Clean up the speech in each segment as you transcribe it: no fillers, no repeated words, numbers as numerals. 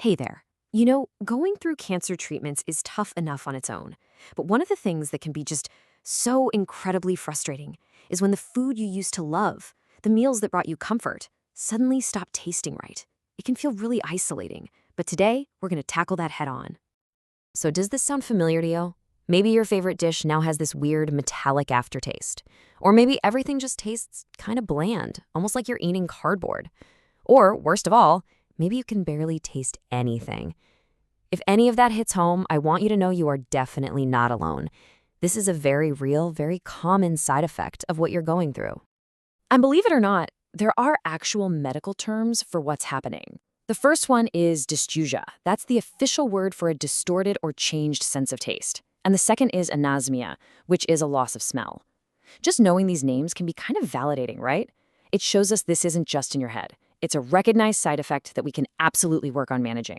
Hey there. Going through cancer treatments is tough enough on its own. But one of the things that can be just so incredibly frustrating is when the food you used to love, the meals that brought you comfort, suddenly stop tasting right. It can feel really isolating. But today, we're going to tackle that head on. So does this sound familiar to you? Maybe your favorite dish now has this weird metallic aftertaste. Or maybe everything just tastes kind of bland, almost like you're eating cardboard. Or, worst of all, maybe you can barely taste anything. If any of that hits home, I want you to know you are definitely not alone. This is a very real, very common side effect of what you're going through. And believe it or not, there are actual medical terms for what's happening. The first one is dysgeusia. That's the official word for a distorted or changed sense of taste. And the second is anosmia, which is a loss of smell. Just knowing these names can be kind of validating, right? It shows us this isn't just in your head. It's a recognized side effect that we can absolutely work on managing.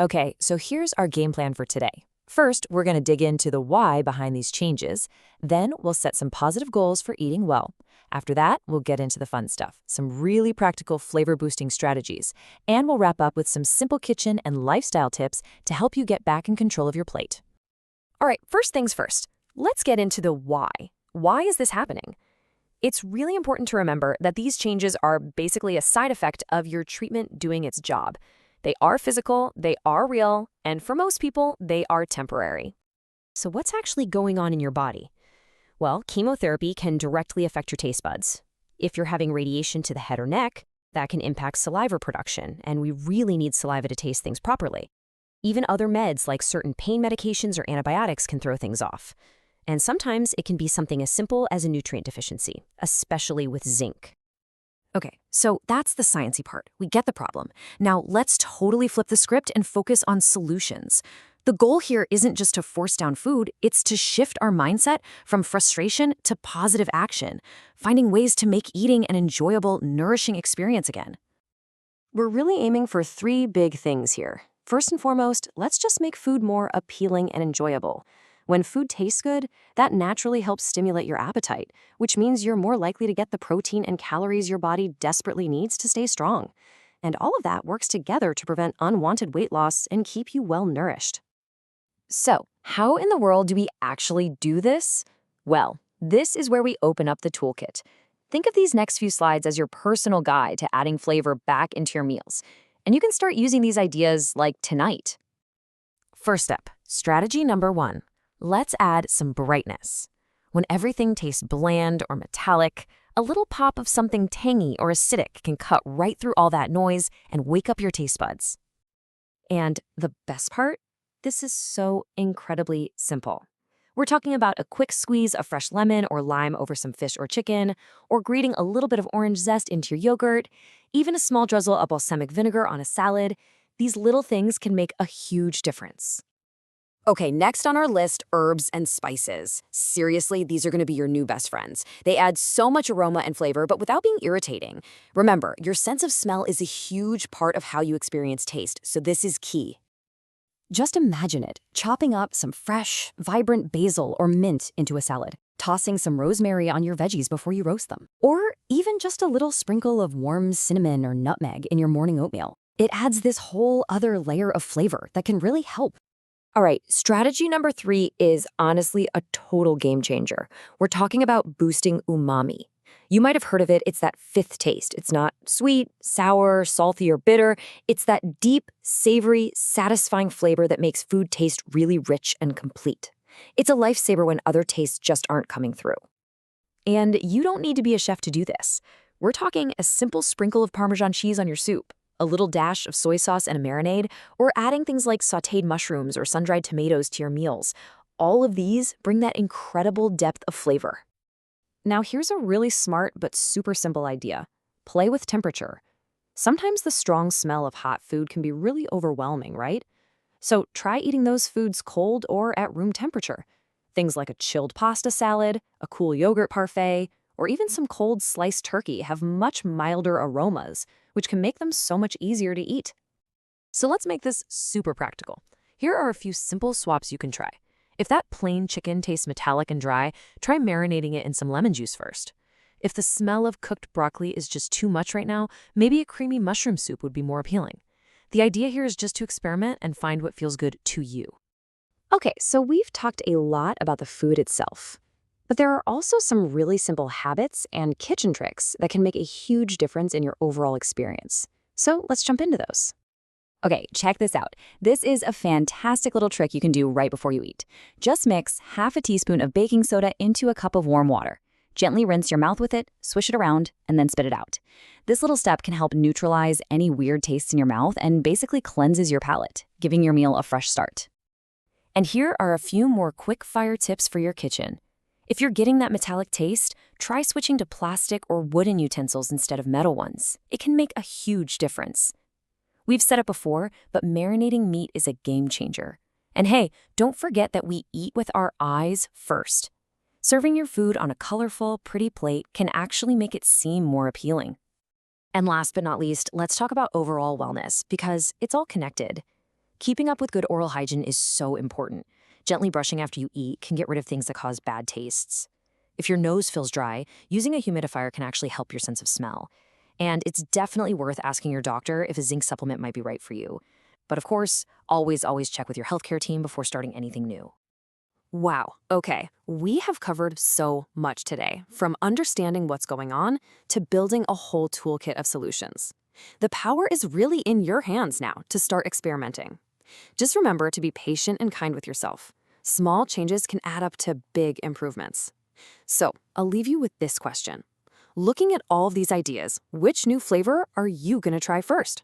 Okay, so here's our game plan for today. First, we're going to dig into the why behind these changes. Then we'll set some positive goals for eating well. After that, we'll get into the fun stuff, some really practical flavor-boosting strategies. And we'll wrap up with some simple kitchen and lifestyle tips to help you get back in control of your plate. All right, first things first. Let's get into the why. Why is this happening? It's really important to remember that these changes are basically a side effect of your treatment doing its job. They are physical, they are real, and for most people, they are temporary. So what's actually going on in your body? Well, chemotherapy can directly affect your taste buds. If you're having radiation to the head or neck, that can impact saliva production, and we really need saliva to taste things properly. Even other meds like certain pain medications or antibiotics can throw things off. And sometimes it can be something as simple as a nutrient deficiency, especially with zinc. Okay, so that's the sciencey part. We get the problem. Now let's totally flip the script and focus on solutions. The goal here isn't just to force down food, it's to shift our mindset from frustration to positive action, finding ways to make eating an enjoyable, nourishing experience again. We're really aiming for 3 big things here. First and foremost, let's just make food more appealing and enjoyable. When food tastes good, that naturally helps stimulate your appetite, which means you're more likely to get the protein and calories your body desperately needs to stay strong. And all of that works together to prevent unwanted weight loss and keep you well nourished. So, how in the world do we actually do this? Well, this is where we open up the toolkit. Think of these next few slides as your personal guide to adding flavor back into your meals. And you can start using these ideas like tonight. First step, strategy number 1. Let's add some brightness. When everything tastes bland or metallic, a little pop of something tangy or acidic can cut right through all that noise and wake up your taste buds. And the best part? This is so incredibly simple. We're talking about a quick squeeze of fresh lemon or lime over some fish or chicken, or grating a little bit of orange zest into your yogurt, even a small drizzle of balsamic vinegar on a salad. These little things can make a huge difference. Okay, next on our list, herbs and spices. Seriously, these are going to be your new best friends. They add so much aroma and flavor, but without being irritating. Remember, your sense of smell is a huge part of how you experience taste, so this is key. Just imagine it, chopping up some fresh, vibrant basil or mint into a salad, tossing some rosemary on your veggies before you roast them, or even just a little sprinkle of warm cinnamon or nutmeg in your morning oatmeal. It adds this whole other layer of flavor that can really help. All right, strategy number 3 is honestly a total game changer. We're talking about boosting umami. You might have heard of it. It's that 5th taste. It's not sweet, sour, salty, or bitter. It's that deep, savory, satisfying flavor that makes food taste really rich and complete. It's a lifesaver when other tastes just aren't coming through. And you don't need to be a chef to do this. We're talking a simple sprinkle of Parmesan cheese on your soup, a little dash of soy sauce and a marinade, or adding things like sautéed mushrooms or sun-dried tomatoes to your meals. All of these bring that incredible depth of flavor. Now here's a really smart but super simple idea. Play with temperature. Sometimes the strong smell of hot food can be really overwhelming, right? So try eating those foods cold or at room temperature. Things like a chilled pasta salad, a cool yogurt parfait, or even some cold sliced turkey have much milder aromas, which can make them so much easier to eat. So let's make this super practical. Here are a few simple swaps you can try. If that plain chicken tastes metallic and dry, try marinating it in some lemon juice first. If the smell of cooked broccoli is just too much right now, maybe a creamy mushroom soup would be more appealing. The idea here is just to experiment and find what feels good to you. Okay, so we've talked a lot about the food itself, but there are also some really simple habits and kitchen tricks that can make a huge difference in your overall experience. So let's jump into those. Okay, check this out. This is a fantastic little trick you can do right before you eat. Just mix half a teaspoon of baking soda into a cup of warm water. Gently rinse your mouth with it, swish it around, and then spit it out. This little step can help neutralize any weird tastes in your mouth and basically cleanses your palate, giving your meal a fresh start. And here are a few more quick-fire tips for your kitchen. If you're getting that metallic taste, try switching to plastic or wooden utensils instead of metal ones. It can make a huge difference. We've said it before, but marinating meat is a game changer. And hey, don't forget that we eat with our eyes first. Serving your food on a colorful, pretty plate can actually make it seem more appealing. And last but not least, let's talk about overall wellness because it's all connected. Keeping up with good oral hygiene is so important. Gently brushing after you eat can get rid of things that cause bad tastes. If your nose feels dry, using a humidifier can actually help your sense of smell. And it's definitely worth asking your doctor if a zinc supplement might be right for you. But of course, always check with your healthcare team before starting anything new. Wow, okay, we have covered so much today, from understanding what's going on to building a whole toolkit of solutions. The power is really in your hands now to start experimenting. Just remember to be patient and kind with yourself. Small changes can add up to big improvements. So, I'll leave you with this question. Looking at all of these ideas, which new flavor are you going to try first?